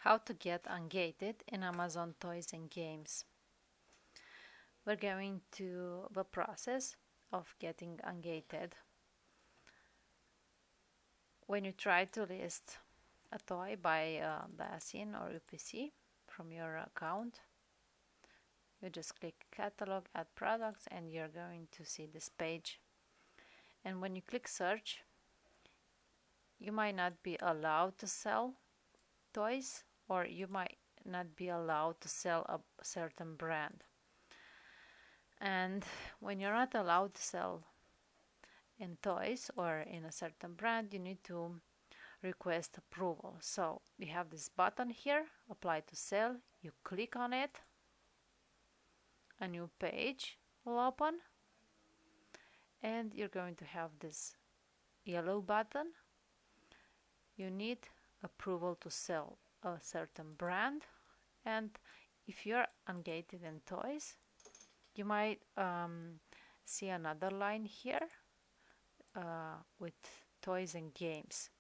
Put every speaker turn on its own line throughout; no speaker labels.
How to get ungated in Amazon Toys and Games. We're going to the process of getting ungated. When you try to list a toy by the ASIN or UPC from your account, you just click Catalog, Add Products, and you're going to see this page. And when you click Search, you might not be allowed to sell toys, or you might not be allowed to sell a certain brand. And when you're not allowed to sell in toys or in a certain brand, you need to request approval. So we have this button here, Apply to Sell. You click on it, a new page will open, and you're going to have this yellow button. You need approval to sell a certain brand, and if you're ungated in toys, you might see another line here with Toys and Games.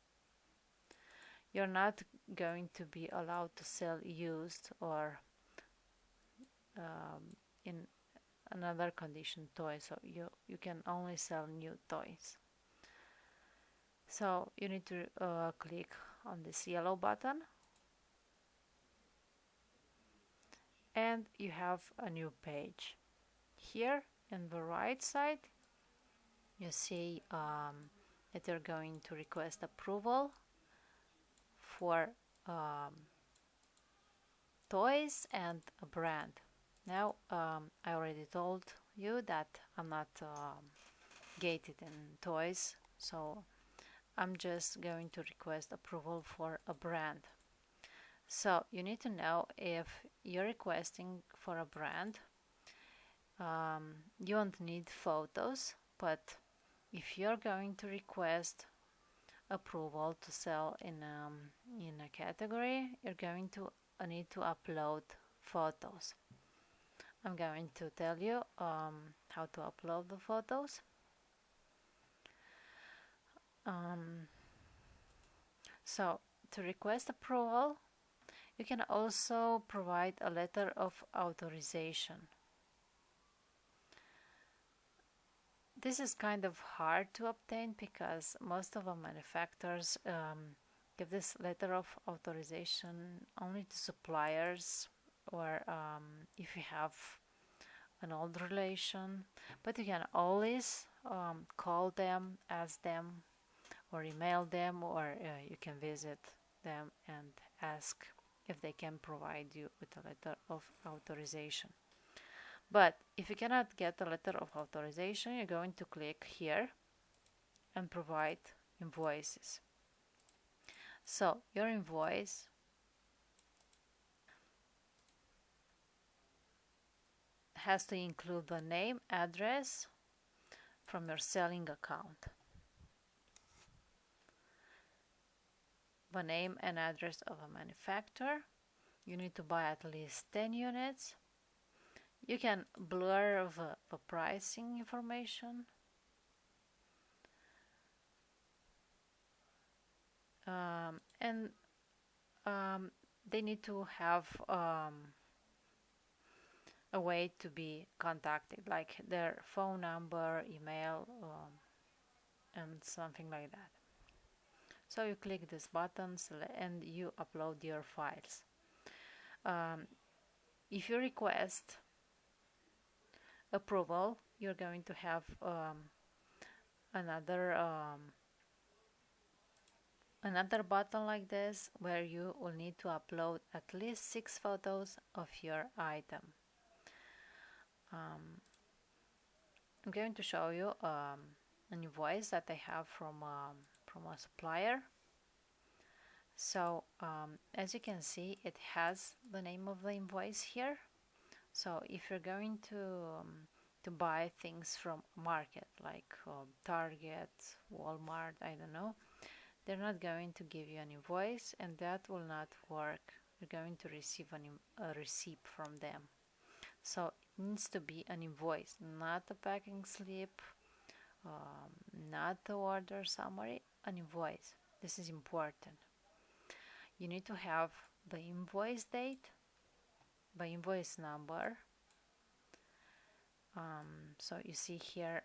You're not going to be allowed to sell used or in another condition toys, so you can only sell new toys. So you need to click on this yellow button, and you have a new page. Here in the right side you see that you're going to request approval for toys and a brand. Now I already told you that I'm not gated in toys, so I'm just going to request approval for a brand. So you need to know if you're requesting for a brand, you won't need photos, but if you're going to request approval to sell in a category, you're going to need to upload photos. I'm going to tell you how to upload the photos. So to request approval, you can also provide a letter of authorization. This is kind of hard to obtain because most of the manufacturers give this letter of authorization only to suppliers, or if you have an old relation, but you can always call them, ask them, or email them, or you can visit them and ask if they can provide you with a letter of authorization. But if you cannot get a letter of authorization, you're going to click here and provide invoices. So your invoice has to include the name, address from your selling account, the name and address of a manufacturer. You need to buy at least 10 units. You can blur the pricing information. They need to have a way to be contacted, like their phone number, email, and something like that. So you click this button and you upload your files. If you request approval, you're going to have another button like this, where you will need to upload at least 6 photos of your item. I'm going to show you an invoice that I have from a supplier. So as you can see, it has the name of the invoice here. So if you're going to buy things from market like Target, Walmart, I don't know, they're not going to give you an invoice, and that will not work. You're going to receive a receipt from them. So it needs to be an invoice, not a packing slip, not the order summary, an invoice. This is important. you need to have the invoice date, the invoice number. So you see here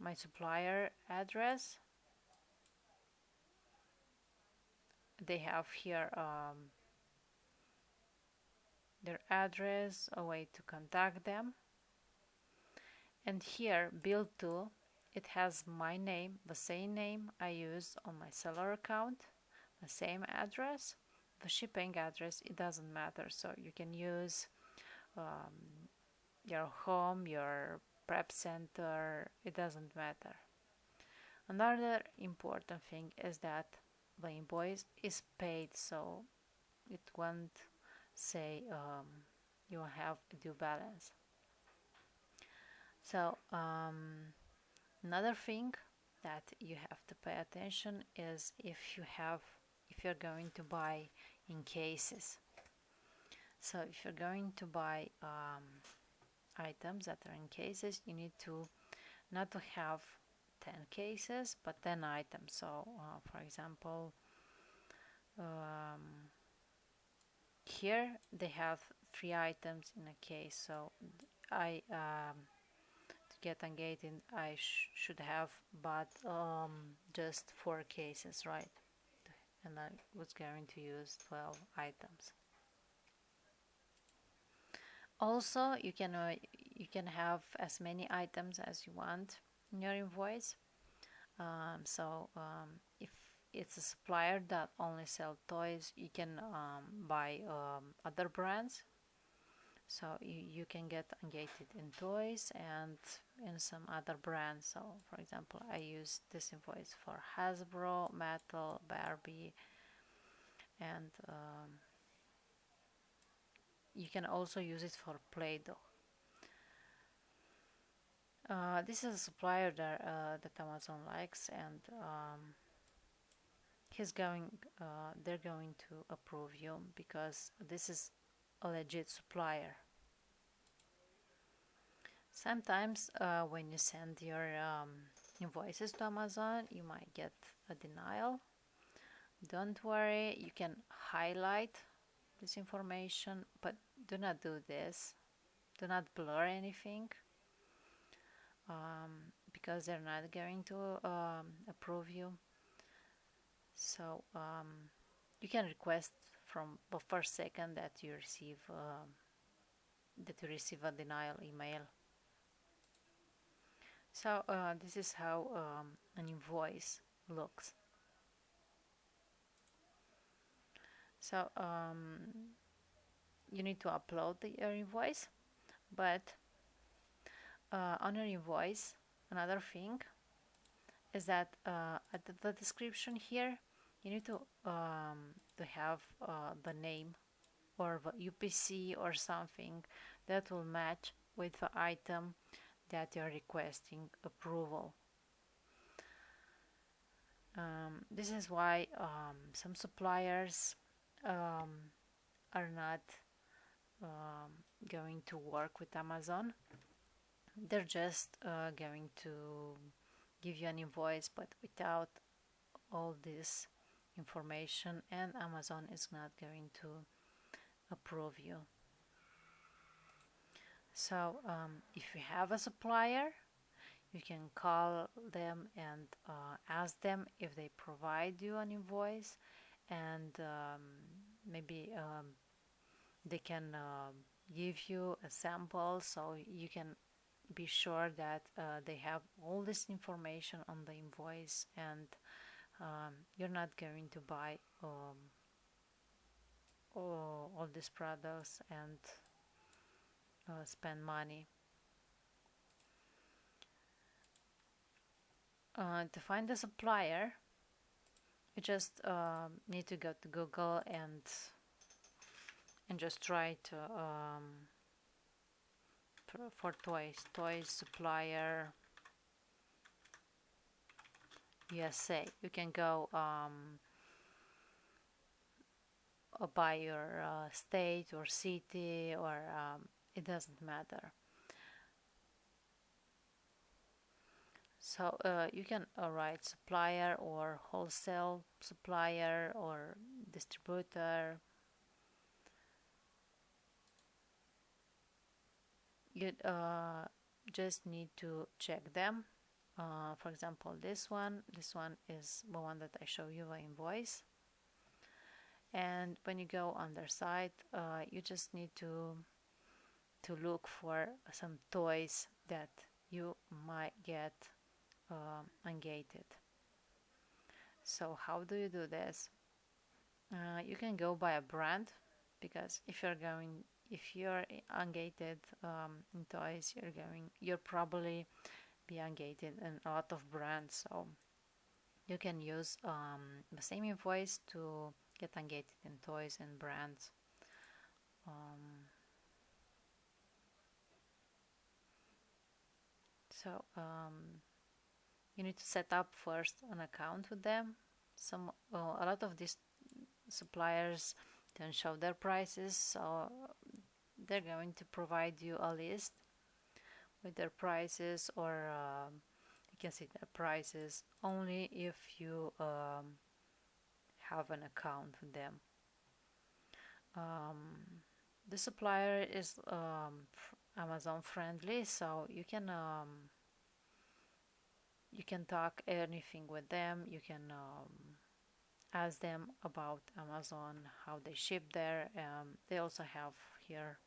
my supplier address. They have here their address, a way to contact them. And here, bill to, it has my name, the same name I use on my seller account, the same address. The shipping address, it doesn't matter, so you can use your home, your prep center, it doesn't matter. Another important thing is that the invoice is paid, so it won't say you have a due balance. So another thing that you have to pay attention is if you're going to buy in cases. So if you're going to buy items that are in cases, you need to not to have 10 cases but 10 items. So for example, here they have 3 items in a case, so I to get ungated I should have bought just 4 cases, right? And I was going to use 12 items. Also, you can have as many items as you want in your invoice. If it's a supplier that only sell toys, you can buy other brands. So you can get ungated in toys and in some other brands. So for example, I use this invoice for Hasbro, Mattel, Barbie, and you can also use it for Play-Doh. This is a supplier that Amazon likes, and they're going to approve you because this is a legit supplier. Sometimes when you send your invoices to Amazon, you might get a denial. Don't worry, you can highlight this information, but do not do this. Do not blur anything, because they're not going to approve you. So you can request from the first second that you receive a denial email. So this is how an invoice looks. So you need to upload your invoice, but on your invoice, another thing is that at the description here, you need to have the name or the UPC or something that will match with the item that you're requesting approval. This is why some suppliers are not going to work with Amazon. They're just going to give you an invoice but without all this information, and Amazon is not going to approve you. So if you have a supplier, you can call them and ask them if they provide you an invoice, and maybe they can give you a sample so you can be sure that they have all this information on the invoice, and you're not going to buy all these products and spend money. To find a supplier, you just need to go to Google and just try to for toys supplier USA. You can go by your state or city, or it doesn't matter. So you can write supplier or wholesale supplier or distributor. You just need to check them. For example, this one is the one that I show you, the invoice. And when you go on their site, you just need to look for some toys that you might get ungated. So how do you do this? You can go by a brand, because if you're ungated in toys, you're probably be ungated in a lot of brands. So you can use the same invoice to get ungated in toys and brands. So you need to set up first an account with them. A lot of these suppliers don't show their prices, so they're going to provide you a list with their prices, or you can see their prices only if you have an account with them. The supplier is Amazon friendly, so you can talk anything with them. You can ask them about Amazon, how they ship there. They also have here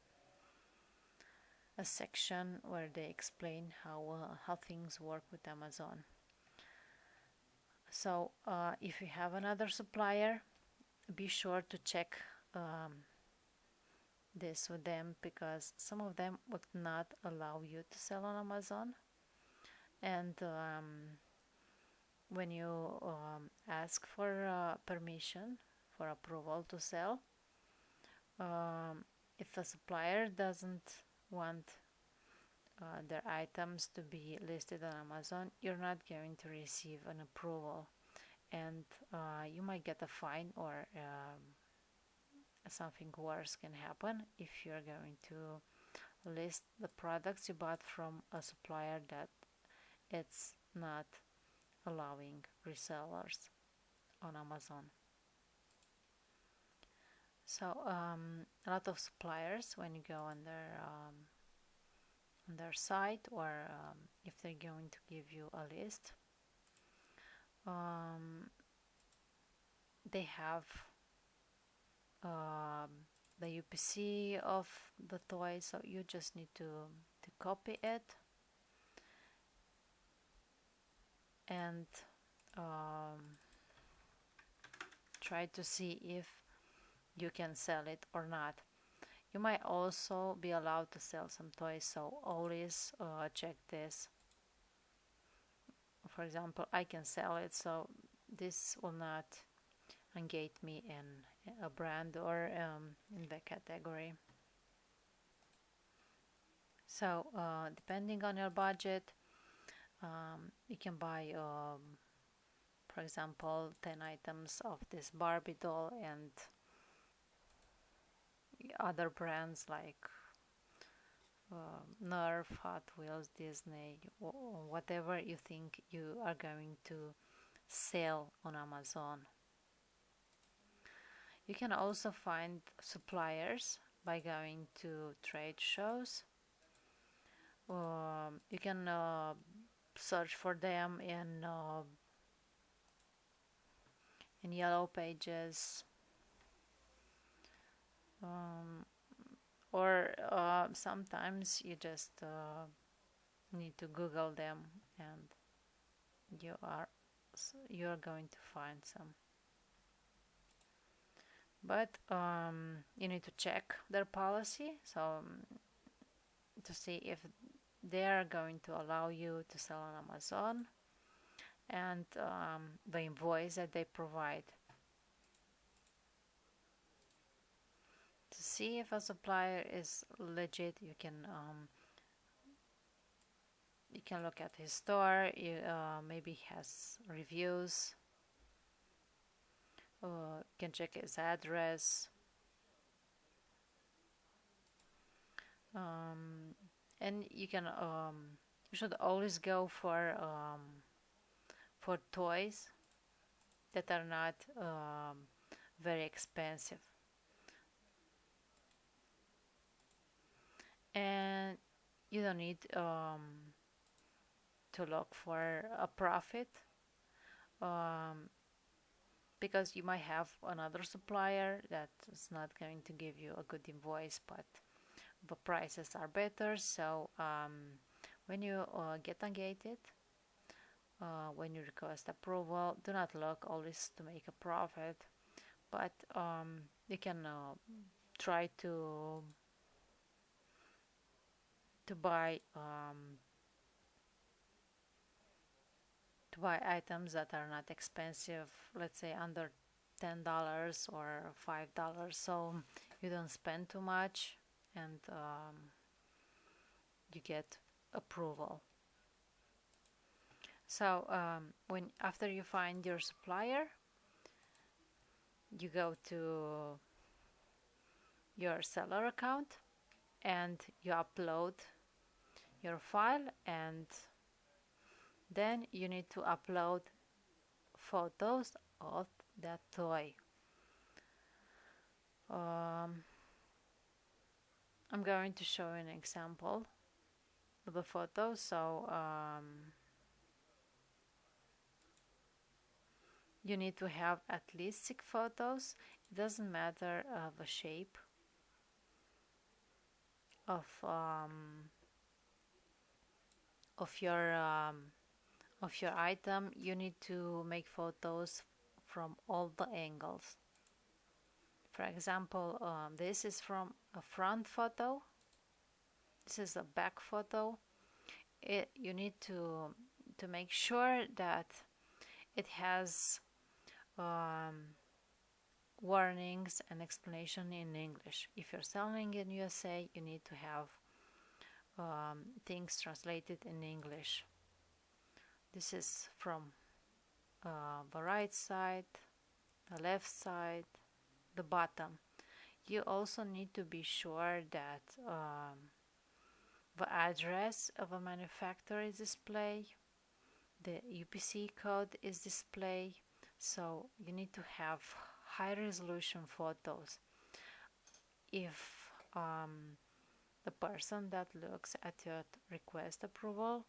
a section where they explain how things work with Amazon. So if you have another supplier, be sure to check this with them, because some of them would not allow you to sell on Amazon. And when you ask for permission, for approval to sell, if the supplier doesn't want their items to be listed on Amazon, you're not going to receive an approval, and you might get a fine, or something worse can happen if you're going to list the products you bought from a supplier that it's not allowing resellers on Amazon. So a lot of suppliers, when you go on their site, or if they're going to give you a list, they have the UPC of the toy, so you just need to copy it and try to see if you can sell it or not. You might also be allowed to sell some toys, so always check this. For example, I can sell it, so this will not ungate me in a brand or in the category. So depending on your budget, you can buy for example 10 items of this Barbie doll, and other brands like Nerf, Hot Wheels, Disney, whatever you think you are going to sell on Amazon. You can also find suppliers by going to trade shows. You can search for them in Yellow Pages, or sometimes you just need to Google them, and you're going to find some. But you need to check their policy, so to see if they are going to allow you to sell on Amazon, and the invoice that they provide. To see if a supplier is legit, you can look at his store. Maybe he has reviews. You can check his address. And you can You should always go for toys that are not very expensive. And you don't need to look for a profit, um, because you might have another supplier that is not going to give you a good invoice, but the prices are better. So when you get ungated, when you request approval, do not look always to make a profit, but you can try to buy items that are not expensive, let's say under $10 or $5, so you don't spend too much and you get approval. So when after you find your supplier, you go to your seller account and you upload your file, and then you need to upload photos of that toy. I'm going to show an example of the photo. So you need to have at least 6 photos. It doesn't matter the shape of your item. You need to make photos from all the angles. For example, this is from a front photo. This is a back photo. You need to make sure that it has warnings and explanation in English. If you're selling in USA, you need to have things translated in English. This is from the right side, the left side, the bottom. You also need to be sure that the address of a manufacturer is displayed, the UPC code is displayed, so you need to have high resolution photos. If the person that looks at your request approval,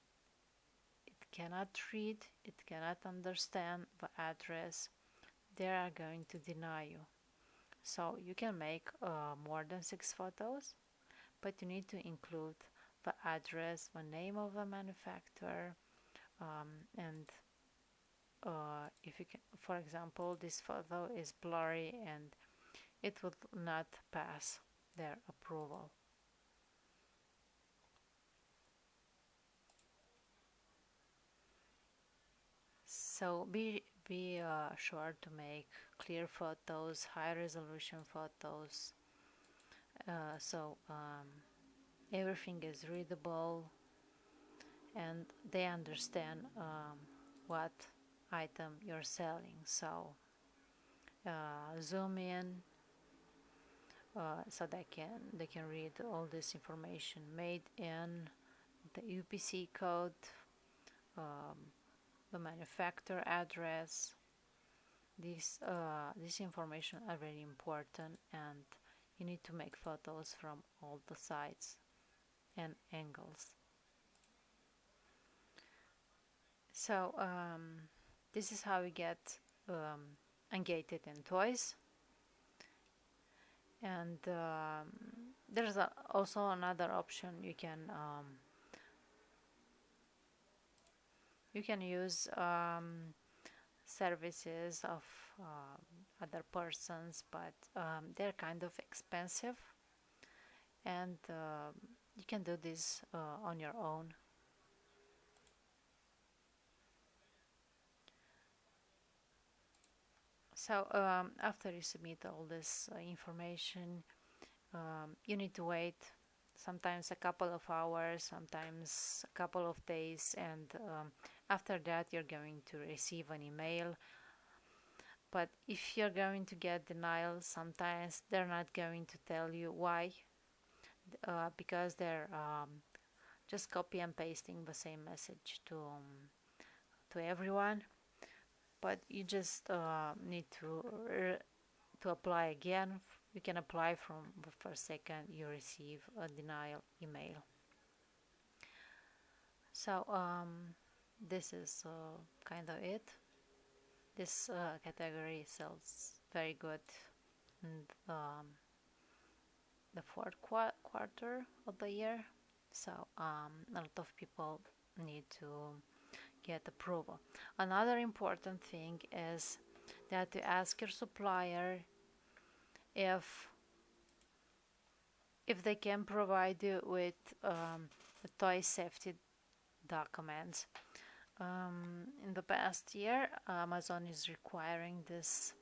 it cannot read, it cannot understand the address, they are going to deny you. So you can make more than 6 photos, but you need to include the address, the name of the manufacturer, and if you can, for example, this photo is blurry and it would not pass their approval. So be sure to make clear photos, high resolution photos, so everything is readable and they understand what item you're selling. So zoom in so they can read all this information, made in, the UPC code, the manufacturer address. This information are very important, and you need to make photos from all the sides and angles. So this is how we get ungated in toys. And there's also another option. You can use services of other persons, but they're kind of expensive, and you can do this on your own. So after you submit all this information, you need to wait sometimes a couple of hours, sometimes a couple of days, and after that you're going to receive an email. But if you're going to get denial, sometimes they're not going to tell you why, because they're just copy and pasting the same message to everyone, but you just need to apply again. You can apply from the first second you receive a denial email. So this is kind of it. This category sells very good in the fourth quarter of the year. So a lot of people need to get approval. Another important thing is that you ask your supplier if they can provide you with the toy safety documents. In the past year, Amazon is requiring this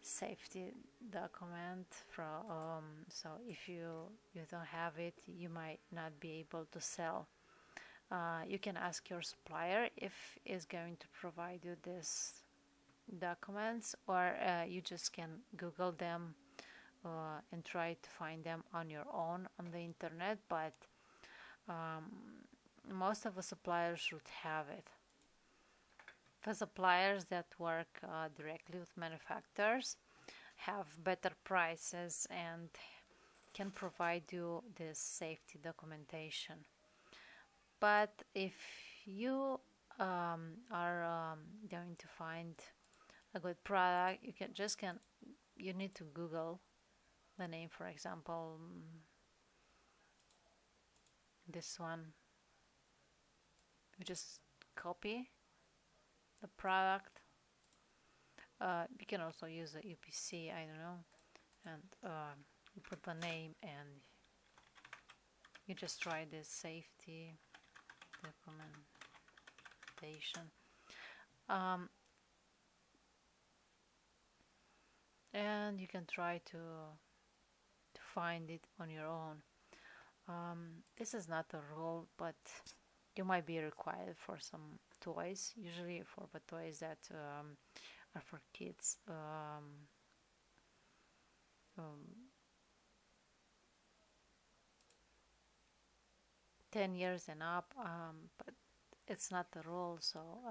safety document from so if you don't have it, you might not be able to sell. You can ask your supplier if is going to provide you this documents, or you just can Google them and try to find them on your own on the internet, but most of the suppliers should have it. The suppliers that work directly with manufacturers have better prices and can provide you this safety documentation. But if you are going to find a good product, you need to Google the name. For example, this one, you just copy the product. You can also use the UPC, I don't know, and you put the name and you just try this safety documentation. And you can try to find it on your own. This is not a rule, but you might be required for some toys, usually for the toys that are for kids. 10 years and up, but it's not the rule, so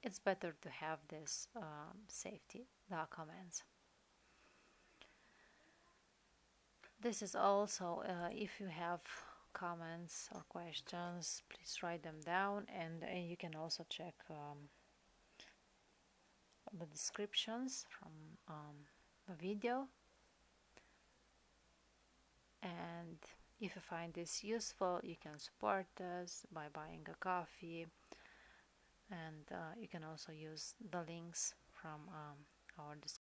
it's better to have this safety documents. This is also, if you have comments or questions, please write them down, and you can also check the descriptions from the video. And if you find this useful, you can support us by buying a coffee, and you can also use the links from our description.